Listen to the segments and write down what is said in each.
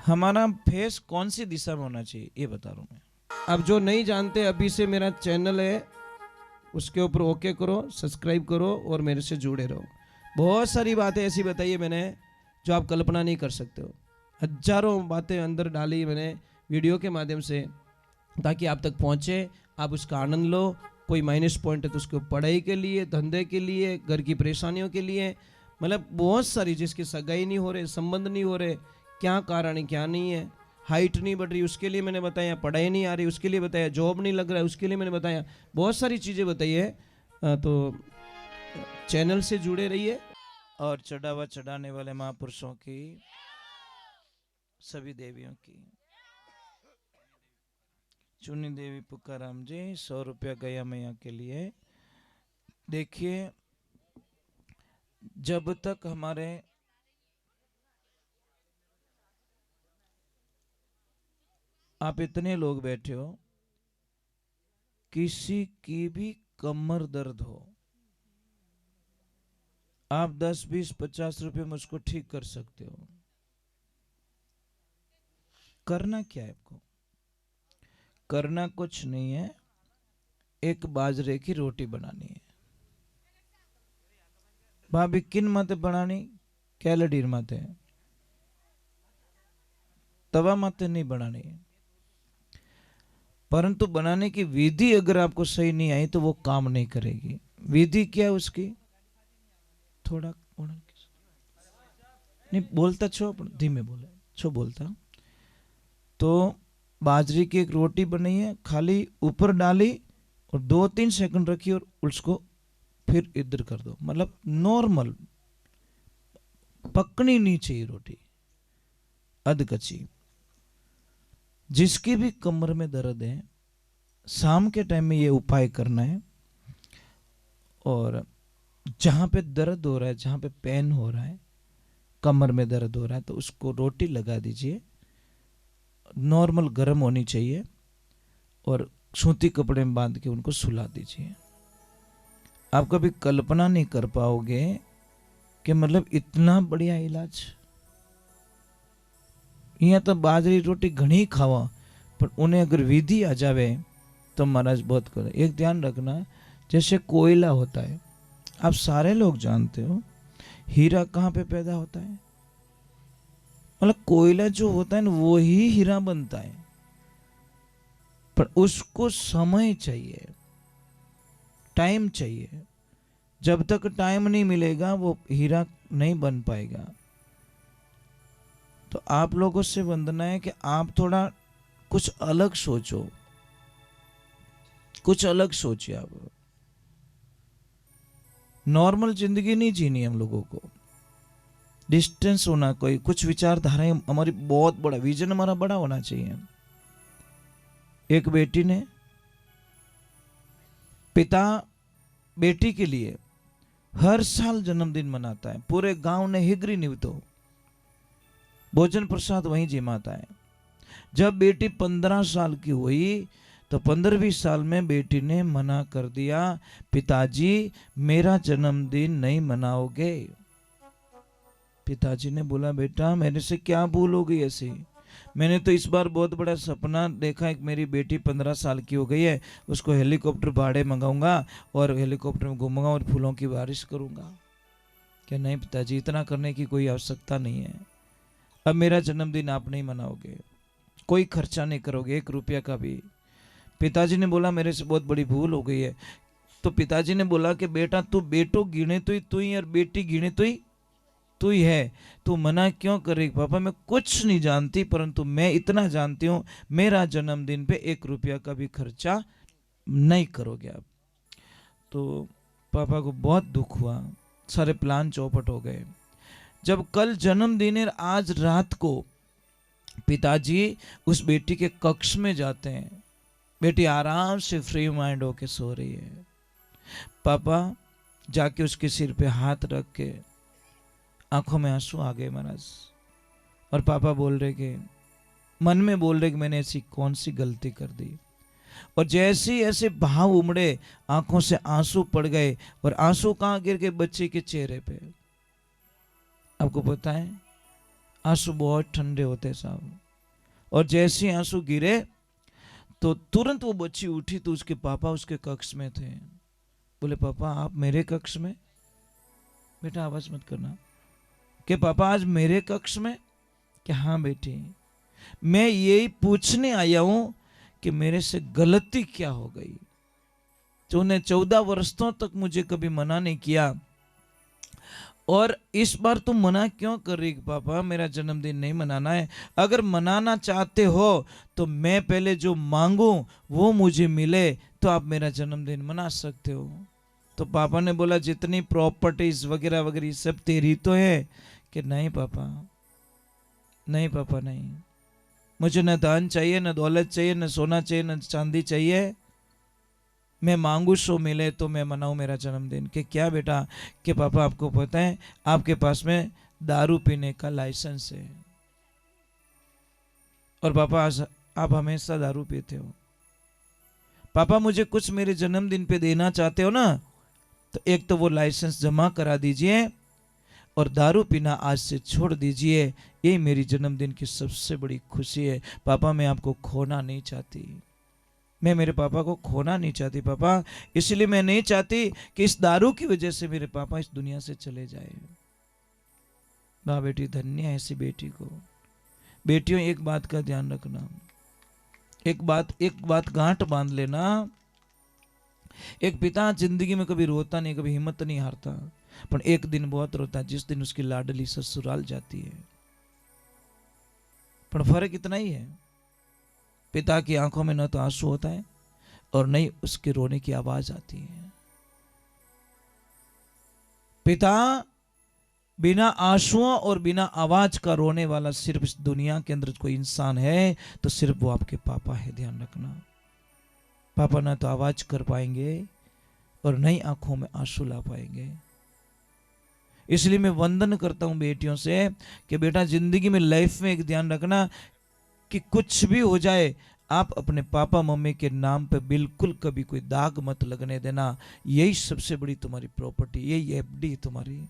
हमारा फेस कौन सी दिशा में होना चाहिए ये बता रहा हूँ मैं। अब जो नहीं जानते, अभी से मेरा चैनल है, उसके ऊपर ओके करो, सब्सक्राइब करो और मेरे से जुड़े रहो। बहुत सारी बातें ऐसी बताई है मैंने जो आप कल्पना नहीं कर सकते हो। हजारों बातें अंदर डाली मैंने वीडियो के माध्यम से, ताकि आप तक पहुँचे, आप उसका आनंद लो। कोई माइनस पॉइंट है तो उसको पढ़ाई के लिए, धंधे के लिए, घर की परेशानियों के लिए, मतलब बहुत सारी, जिसकी सगाई नहीं हो रहे, संबंध नहीं हो रहे, क्या कारण है क्या नहीं है, हाइट नहीं बढ़ रही उसके लिए मैंने बताया, पढ़ाई नहीं आ रही उसके लिए बताया, जॉब नहीं लग रहा है उसके लिए मैंने बताया, बहुत सारी चीज़ें बताई है। तो चैनल से जुड़े रहिए। और चढ़ावा चढ़ाने वाले महापुरुषों की, सभी देवियों की, चुनी देवी पुकाराम जी 100 रुपया गया मैया के लिए। देखिए, जब तक हमारे आप इतने लोग बैठे हो, किसी की भी कमर दर्द हो, आप 10, 20, 50 रुपए में उसको ठीक कर सकते हो। करना क्या है आपको? करना कुछ नहीं है, एक बाजरे की रोटी बनानी है। भाभी किन माते बनानी? कैलडीर माते, तवा माते नहीं बनानी है। परंतु बनाने की विधि अगर आपको सही नहीं आई तो वो काम नहीं करेगी। विधि क्या है उसकी? थोड़ा नहीं बोलता छो, धीमे बोले छो बोलता। तो बाजरे की एक रोटी बनी है, खाली ऊपर डाली और 2-3 सेकंड रखी और उसको फिर इधर कर दो, मतलब नॉर्मल, पकनी नहीं चाहिए रोटी, अध कच्ची। जिसकी भी कमर में दर्द है, शाम के टाइम में ये उपाय करना है। और जहां पे दर्द हो रहा है, जहां पे पेन हो रहा है, कमर में दर्द हो रहा है, तो उसको रोटी लगा दीजिए, नॉर्मल गर्म होनी चाहिए, और सूती कपड़े में बांध के उनको सुला दीजिए। आप कभी कल्पना नहीं कर पाओगे कि मतलब इतना बढ़िया इलाज। यहाँ तो बाजरी रोटी घनी खावा, पर उन्हें अगर विधि आ जावे तो महाराज बहुत करे। एक ध्यान रखना, जैसे कोयला होता है, आप सारे लोग जानते हो, हीरा कहाँ पे पैदा होता है? मतलब कोयला जो होता है ना, वो ही हीरा बनता है, पर उसको समय चाहिए, टाइम चाहिए। जब तक टाइम नहीं मिलेगा वो हीरा नहीं बन पाएगा। तो आप लोगों से वंदना है कि आप थोड़ा कुछ अलग सोचो, कुछ अलग सोचिए। आप नॉर्मल जिंदगी नहीं जीनी हम लोगों को, डिस्टेंस होना, कोई कुछ विचारधाराएं हमारी बहुत बड़ा, विजन हमारा बड़ा होना चाहिए। एक बेटी ने, पिता बेटी के लिए हर साल जन्मदिन मनाता है, पूरे गांव ने हिगरी निवतो, भोजन प्रसाद वहीं जिमाता है। जब बेटी 15 साल की हुई तो 15वीं साल में बेटी ने मना कर दिया, पिताजी मेरा जन्मदिन नहीं मनाओगे। पिताजी ने बोला, बेटा मेरे से क्या भूल हो गई ऐसी? मैंने तो इस बार बहुत बड़ा सपना देखा है, मेरी बेटी 15 साल की हो गई है, उसको हेलीकॉप्टर भाड़े मंगाऊंगा और हेलीकॉप्टर में घूमूंगा और फूलों की बारिश करूंगा। क्या नहीं पिताजी, इतना करने की कोई आवश्यकता नहीं है। अब मेरा जन्मदिन आप नहीं मनाओगे, कोई खर्चा नहीं करोगे 1 रुपया का भी। पिताजी ने बोला, मेरे से बहुत बड़ी भूल हो गई है। तो पिताजी ने बोला कि बेटा तू बेटो गिने तो ही और बेटी गिने तो ही है, तू मना क्यों करेगी? पापा मैं कुछ नहीं जानती, परंतु मैं इतना जानती हूँ, मेरा जन्मदिन पे 1 रुपया का भी खर्चा नहीं करोगे आप। तो पापा को बहुत दुख हुआ, सारे प्लान चौपट हो गए। जब कल जन्मदिन है, आज रात को पिताजी उस बेटी के कक्ष में जाते हैं, बेटी आराम से फ्री माइंड होके सो रही है। पापा जाके उसके सिर पे हाथ रख के, आंखों में आंसू आ गए महाराज, और पापा बोल रहे कि, मन में बोल रहे कि मैंने ऐसी कौन सी गलती कर दी। और जैसे ऐसे भाव उमड़े, आंखों से आंसू पड़ गए, और आंसू कहाँ गिर गए? बच्चे के चेहरे पे। आपको पता है, आंसू बहुत ठंडे होते साहब। और जैसे ही आंसू गिरे तो तुरंत वो बच्ची उठी तो उसके पापा उसके कक्ष में थे। बोले पापा आप मेरे कक्ष में? बेटा आवाज मत करना। कि पापा आज मेरे कक्ष में? कि हाँ बेटी, मैं यही पूछने आया हूं कि मेरे से गलती क्या हो गई। तूने 14 वर्षों तक मुझे कभी मना नहीं किया और इस बार तुम मना क्यों कर रही? पापा मेरा जन्मदिन नहीं मनाना है। अगर मनाना चाहते हो तो मैं पहले जो मांगू वो मुझे मिले तो आप मेरा जन्मदिन मना सकते हो। तो पापा ने बोला जितनी प्रॉपर्टीज वगैरह वगैरह सब तेरी तो है। कि नहीं पापा, नहीं पापा नहीं, मुझे न दान चाहिए, न दौलत चाहिए, न सोना चाहिए, न चांदी चाहिए। मैं मांगू सो मिले तो मैं मनाऊं मेरा जन्मदिन। कि क्या बेटा? कि पापा आपको पता है आपके पास में दारू पीने का लाइसेंस है और पापा आज आप हमेशा दारू पीते हो। पापा मुझे कुछ मेरे जन्मदिन पे देना चाहते हो ना, तो एक तो वो लाइसेंस जमा करा दीजिए और दारू पीना आज से छोड़ दीजिए। यही मेरी जन्मदिन की सबसे बड़ी खुशी है। पापा मैं आपको खोना नहीं चाहती, मैं मेरे पापा को खोना नहीं चाहती पापा, इसलिए मैं नहीं चाहती कि इस दारू की वजह से मेरे पापा इस दुनिया से चले जाए। वाह बेटी, धन्य है ऐसी बेटी को। बेटियों एक बात का ध्यान रखना, एक बात गांठ बांध लेना। एक पिता जिंदगी में कभी रोता नहीं, कभी हिम्मत नहीं हारता, पर एक दिन बहुत रोता है जिस दिन उसकी लाडली ससुराल जाती है। पर फर्क इतना ही है, पिता की आंखों में न तो आंसू होता है और न ही उसके रोने की आवाज आती है। पिता बिना आंसुओं और बिना आवाज का रोने वाला सिर्फ इस दुनिया के अंदर कोई इंसान है तो सिर्फ वो आपके पापा है। ध्यान रखना, पापा ना तो आवाज कर पाएंगे और न ही आंखों में आंसू ला पाएंगे। इसलिए मैं वंदन करता हूं बेटियों से कि बेटा जिंदगी में लाइफ में एक ध्यान रखना कि कुछ भी हो जाए आप अपने पापा मम्मी के नाम पे बिल्कुल कभी कोई दाग मत लगने देना। यही सबसे बड़ी तुम्हारी प्रॉपर्टी, यही एफडी तुम्हारी।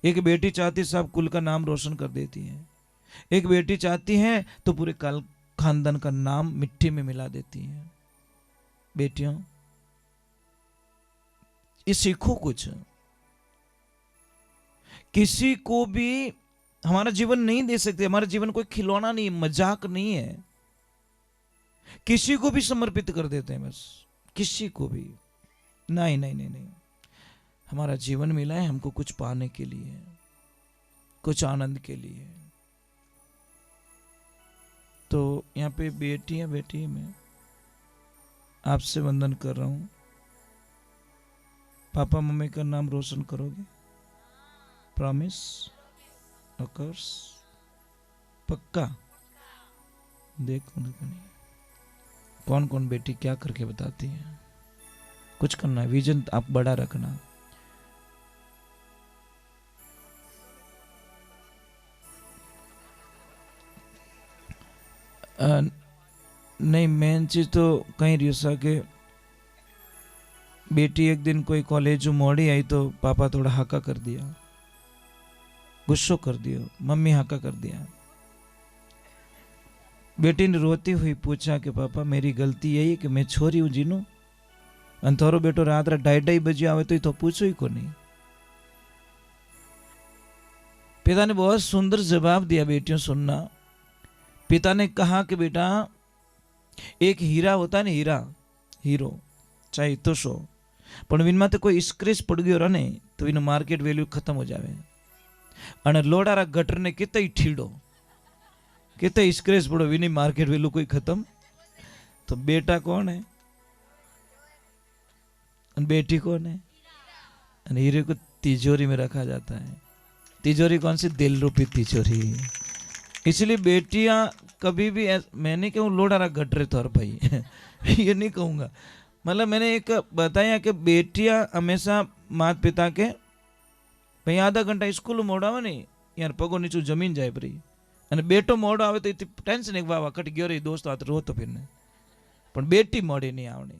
एक बेटी चाहती साहब कुल का नाम रोशन कर देती है, एक बेटी चाहती है तो पूरे खानदान का नाम मिट्टी में मिला देती है। बेटियों ये सीखो कुछ। किसी को भी हमारा जीवन नहीं दे सकते, हमारा जीवन कोई खिलौना नहीं, मजाक नहीं है। किसी को भी समर्पित कर देते हैं बस, किसी को भी। नहीं नहीं नहीं नहीं, हमारा जीवन मिला है हमको कुछ पाने के लिए, कुछ आनंद के लिए। तो यहाँ पे बेटी है, बेटी मैं आपसे वंदन कर रहा हूं, पापा मम्मी का नाम रोशन करोगे? प्रॉमिस? ऑफकोर्स? पक्का? देखो कौन कौन बेटी क्या करके बताती है। कुछ करना है, विजन आप बड़ा रखना। नहीं मेन चीज तो कहीं रिसा के बेटी एक दिन कोई कॉलेज मोड़ी आई तो पापा थोड़ा हाका कर दिया, गुस्सो कर दियो, मम्मी हाका कर दिया। बेटी ने रोती हुई पूछा कि पापा मेरी गलती यही है कि मैं छोरी हूं जीनू, अंतोरो बेटो रात 2:30 बजे आवे तो पूछो ही को नहीं। पिता ने बहुत सुंदर जवाब दिया, बेटियों सुनना। पिता ने कहा कि बेटा एक हीरा होता है ना, हीरा हीरो चाहे तो सो, पण विनमा तो कोई स्क्रेच पड़ गयो रहे तो इन मार्केट वेल्यू खत्म हो जावे। अने लोडारा गटर ने कितने ठीड़ो कितने स्क्रेच पड़ो विनी मार्केट वेल्यू कोई खत्म। तो बेटा कौन है बेटी कौन है? हीरे को तिजोरी में रखा जाता है। तिजोरी कौन सी? दिल रूपी तिजोरी। इसलिए बेटियां कभी भी मैं नहीं कहूँ लोडारा गट रहे तो भाई ये नहीं कहूँगा, मतलब मैंने एक बताया कि बेटियां हमेशा माता पिता के भाई आधा घंटा स्कूल मोड़ा हो नहीं यार पगो नीचू जमीन जाए परी, અને બેટો મોડો આવે તો ટેન્શન એક વાવા કટ ગયો રે દોસ્તો આ રોતો ફિરને, પણ બેટી મોડી नहीं आवनी।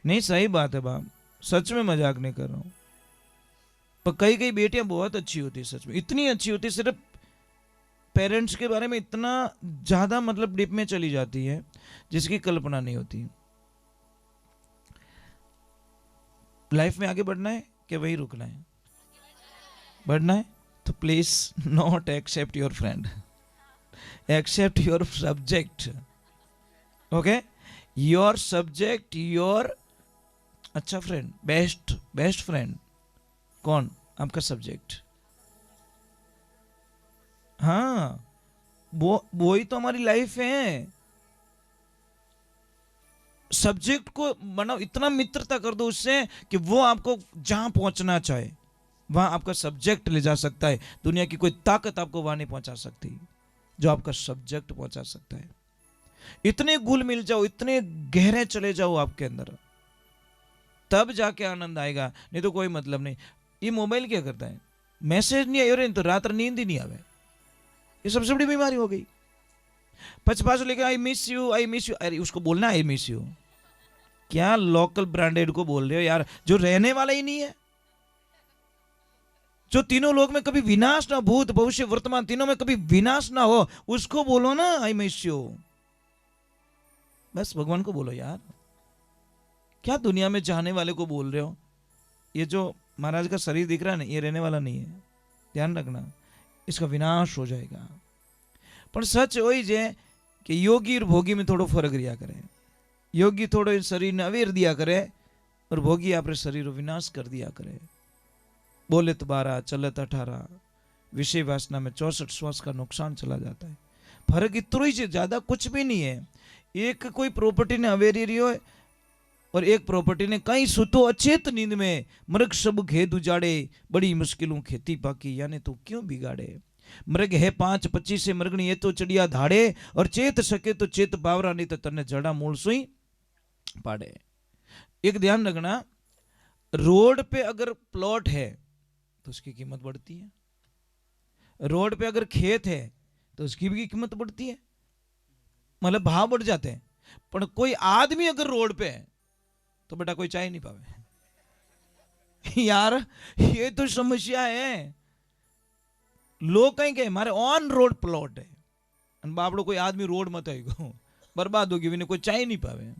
नहीं सही बात है बाप, सच में मजाक नहीं कर रहा हूं। पर कई कई बेटियां बहुत अच्छी होती है, सच में इतनी अच्छी होती है, सिर्फ पेरेंट्स के बारे में इतना ज्यादा मतलब डीप में चली जाती है जिसकी कल्पना नहीं होती। लाइफ में आगे बढ़ना है कि वही रुकना है? बढ़ना है तो please not accept your friend, accept your subject. Okay, your subject, your अच्छा फ्रेंड, बेस्ट फ्रेंड कौन? आपका सब्जेक्ट। हाँ, वो ही तो हमारी लाइफ है। सब्जेक्ट को बनाओ, इतना मित्रता कर दो उससे कि वो आपको जहां पहुंचना चाहे वहां आपका सब्जेक्ट ले जा सकता है। दुनिया की कोई ताकत आपको वहां नहीं पहुंचा सकती जो आपका सब्जेक्ट पहुंचा सकता है। इतने घुल मिल जाओ, इतने गहरे चले जाओ आपके अंदर, तब जाके आनंद आएगा, नहीं तो कोई मतलब नहीं। ये मोबाइल क्या करता है? मैसेज नहीं आयो रे तो रात नींद ही नहीं आवे। ये सबसे बड़ी बीमारी हो गई। पचपास लेके I miss you, I miss you. अरे उसको बोलना आई मिस यू, क्या लोकल ब्रांडेड को बोल रहे हो यार, जो रहने वाला ही नहीं है, जो तीनों लोग में कभी विनाश ना, भूत भविष्य वर्तमान तीनों में कभी विनाश ना हो, उसको बोलो ना आई मिस यू। बस भगवान को बोलो यार, क्या दुनिया में चाहने वाले को बोल रहे हो? ये जो महाराज का शरीर दिख रहा है ना, ये रहने वाला नहीं है, ध्यान रखना, इसका विनाश हो जाएगा। पर सच वही जे कि योगी और भोगी में थोड़ो फर्क रिया करे। योगी थोड़ो शरीर ने अवेर दिया करे और भोगी आपरे शरीर को विनाश कर दिया करे। बोले तो 12, चलत 18, विषय वासना में 64 श्वास का नुकसान चला जाता है। फर्क इतना ही, ज्यादा कुछ भी नहीं है। एक कोई प्रॉपर्टी ने अवेरी रही हो और एक प्रॉपर्टी ने कहीं सुतो अचेत नींद में, मृग सब खेत उजाड़े, बड़ी मुश्किलों खेती पाकी, यानी तो क्यों बिगाड़े। मृग है 5-25 से मृगणी ये तो चढ़िया धाड़े, और चेत सके तो चेत बावरा, नहीं तो तन्ने जड़ा मूल सुई पाड़े। एक ध्यान रखना, रोड पे अगर प्लॉट है तो उसकी कीमत बढ़ती है, रोड पे अगर खेत है तो उसकी भी कीमत बढ़ती है, मतलब भाव बढ़ जाते हैं। पर कोई आदमी अगर रोड पे है तो बेटा कोई चाय नहीं पावे यार, ये तो समस्या है। लोग कहीं कहे हमारे ऑन रोड प्लॉट है, बापड़ो कोई आदमी रोड मत आएगा, बर्बाद होगी, विने कोई चाय नहीं पावे।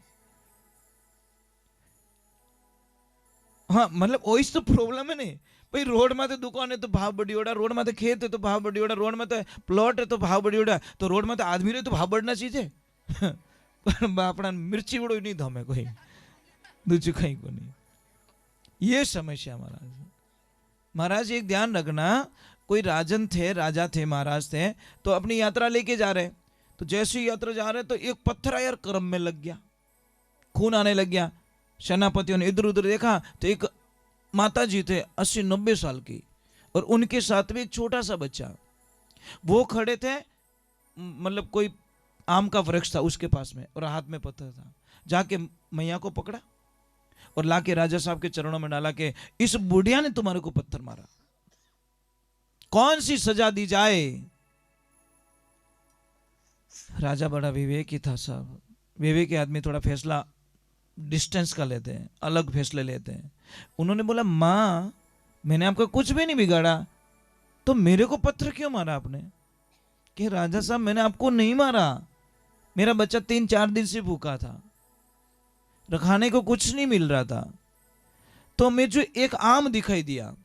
हाँ मतलब वही तो प्रॉब्लम है नहीं भाई, रोड में तो दुकान है तो भाव बढ़ी ओड़ा, रोड में तो खेत है तो भाव बढ़ी ओड़ा, रोड में तो प्लॉट है तो भाव बढ़ी ओड़ा, तो रोड में तो आदमी रहे तो भाव बढ़ना चाहिए पर बापड़ा मिर्ची बड़ो नहीं धमे कोई दूसरी कहीं को नहीं। ये समस्या महाराज। महाराज एक ध्यान रखना, कोई राजन थे, राजा थे, महाराज थे, तो अपनी यात्रा लेके जा रहे, तो जैसी यात्रा जा रहे तो एक पत्थर यार कर्म में लग गया, खून आने लग गया। सेनापतियों ने इधर उधर देखा तो एक माता जी थे 80-90 साल की, और उनके साथ भी एक छोटा सा बच्चा, वो खड़े थे, मतलब कोई आम का वृक्ष था उसके पास में, और हाथ में पत्थर था। जाके मैया को पकड़ा और लाके राजा साहब के चरणों में डाला कि इस बुढ़िया ने तुम्हारे को पत्थर मारा, कौन सी सजा दी जाए। राजा बड़ा विवेकी था साहब, विवेकी आदमी थोड़ा फैसला डिस्टेंस का लेते हैं, अलग फैसले लेते हैं। उन्होंने बोला माँ मैंने आपका कुछ भी नहीं बिगाड़ा, तो मेरे को पत्थर क्यों मारा आपने? कि राजा साहब मैंने आपको नहीं मारा, मेरा बच्चा 3-4 दिन से भूखा था, खाने को कुछ नहीं मिल रहा था, तो मुझे एक आम दिखाई दिया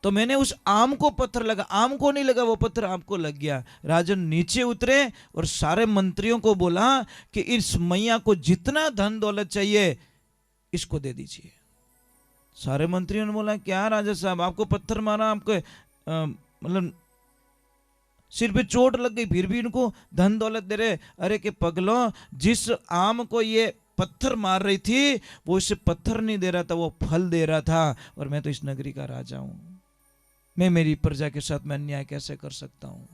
तो मैंने उस आम को पत्थर लगा, आम को नहीं लगा, वो पत्थर आपको लग गया। राजन नीचे उतरे और सारे मंत्रियों को बोला कि इस मैया को जितना धन दौलत चाहिए इसको दे दीजिए। सारे मंत्रियों ने बोला क्या राजा साहब आपको पत्थर मारा, आपको मतलब सिर पे चोट लग गई फिर भी इनको धन दौलत दे रहे। अरे के पगलो, जिस आम को ये पत्थर मार रही थी वो इसे पत्थर नहीं दे रहा था, वो फल दे रहा था, और मैं तो इस नगरी का राजा हूं, मैं मेरी प्रजा के साथ मैं अन्याय कैसे कर सकता हूं।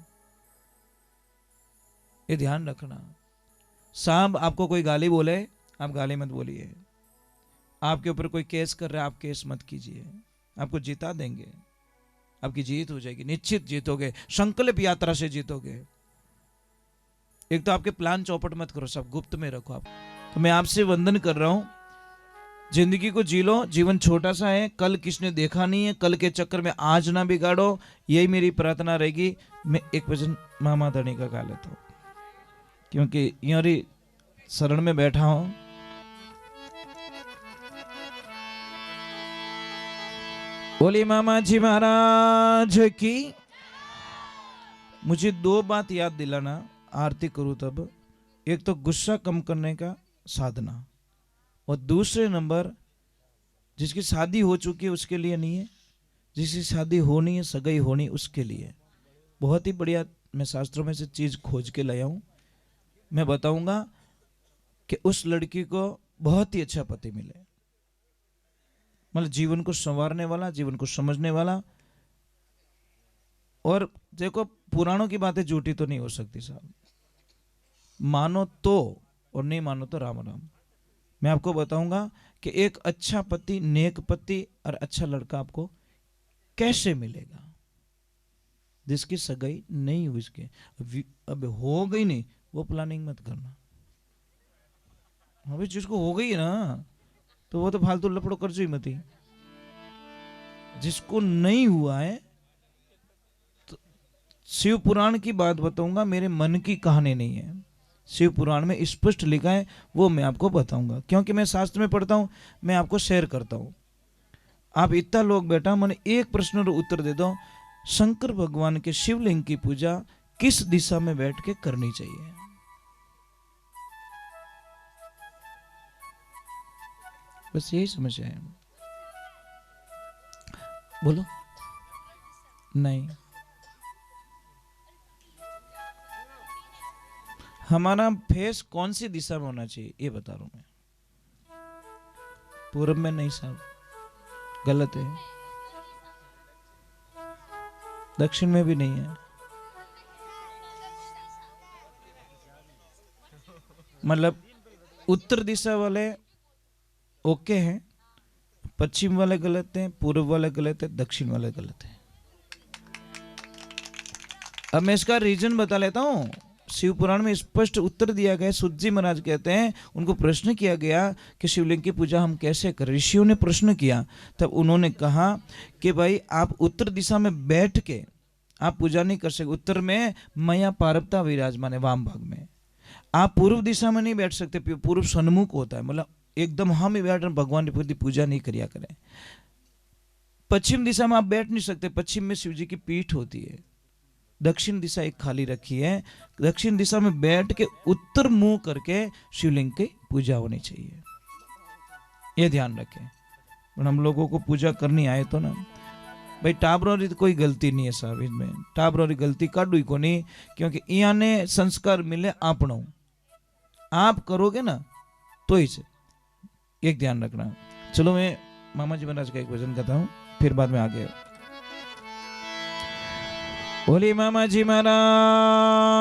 ये ध्यान रखना। साहब आपको कोई गाली बोले आप गाली मत बोलिए, आपके ऊपर कोई केस कर रहा है आप केस मत कीजिए, आपको जिता देंगे, आपकी जीत हो जाएगी, निश्चित जीतोगे, संकल्प यात्रा से जीतोगे। एक तो आपके प्लान चौपट मत करो, सब गुप्त में रखो आप। तो मैं आपसे वंदन कर रहा हूं जिंदगी को जी लो, जीवन छोटा सा है, कल किसने देखा नहीं है, कल के चक्कर में आज ना बिगाड़ो, यही मेरी प्रार्थना रहेगी। मैं एक वचन मामा धनी का गा लेता हूँ, क्योंकि यारी शरण में बैठा हूं। बोली मामा जी महाराज की। मुझे दो बात याद दिलाना आरती करूं तब, एक तो गुस्सा कम करने का साधना, और दूसरे नंबर जिसकी शादी हो चुकी है उसके लिए नहीं है, जिसकी शादी होनी है, सगाई होनी उसके लिए। बहुत ही बढ़िया मैं शास्त्रों में से चीज खोज के लाया हूं। मैं बताऊंगा कि उस लड़की को बहुत ही अच्छा पति मिले, मतलब जीवन को संवारने वाला, जीवन को समझने वाला। और देखो पुराणों की बातें झूठी तो नहीं हो सकती साहब, मानो तो और नहीं मानो तो राम राम। मैं आपको बताऊंगा कि एक अच्छा पति, नेक पति और अच्छा लड़का आपको कैसे मिलेगा, जिसकी सगाई नहीं हुई, इसके अब हो गई नहीं, वो प्लानिंग मत करना। अभी जिसको हो गई है ना, तो वो तो फालतू लपड़ो कर ही मत ही। जिसको नहीं हुआ है, तो शिव पुराण की बात बताऊंगा, मेरे मन की कहानी नहीं है, शिव पुराण में स्पष्ट लिखा है, वो मैं आपको बताऊंगा, क्योंकि मैं शास्त्र में पढ़ता हूं, मैं आपको शेयर करता हूं। आप इतना लोग बैठा, मैंने एक प्रश्न का उत्तर दे दो, शंकर भगवान के शिवलिंग की पूजा किस दिशा में बैठ के करनी चाहिए? बस यही समस्या है। बोलो। नहीं, हमारा फेस कौन सी दिशा में होना चाहिए ये बता रहा हूं मैं। पूर्व में नहीं साहब, गलत है। दक्षिण में भी नहीं है, मतलब उत्तर दिशा वाले ओके हैं, पश्चिम वाले गलत हैं, पूर्व वाले गलत है, दक्षिण वाले गलत है। अब मैं इसका रीजन बता लेता हूं। शिव पुराण में स्पष्ट उत्तर दिया गया। सूत जी महाराज कहते हैं, उनको प्रश्न किया गया कि शिवलिंग की पूजा हम कैसे करें। ऋषियों ने प्रश्न किया, तब उन्होंने कहा कि भाई आप उत्तर दिशा में बैठ के आप पूजा नहीं कर सकते। उत्तर में मैया पार्वता विराजमान है, वाम भाग में। आप पूर्व दिशा में नहीं बैठ सकते, पूर्व सन्मुख होता है, मतलब एकदम हम ही बैठ भगवान की पूजा नहीं करिया करें। पश्चिम दिशा में आप बैठ नहीं सकते, पश्चिम में शिव जी की पीठ होती है। दक्षिण दिशा एक खाली रखी है, दक्षिण दिशा में बैठ के उत्तर मुंह करके शिवलिंग की पूजा होनी चाहिए, ये ध्यान रखें। हम लोगों को पूजा करनी आए तो ना भाई, टाबरों कोई गलती नहीं है साहब, इसमें टाबरों गलती काढू को नहीं, क्योंकि यहाँ ने संस्कार मिले आपनो, आप करोगे ना तो ही से, एक ध्यान रखना। चलो मैं मामा जी महाराज का एक वचन कहता हूँ, फिर बाद में आगे। बोली मामा जी महाराज।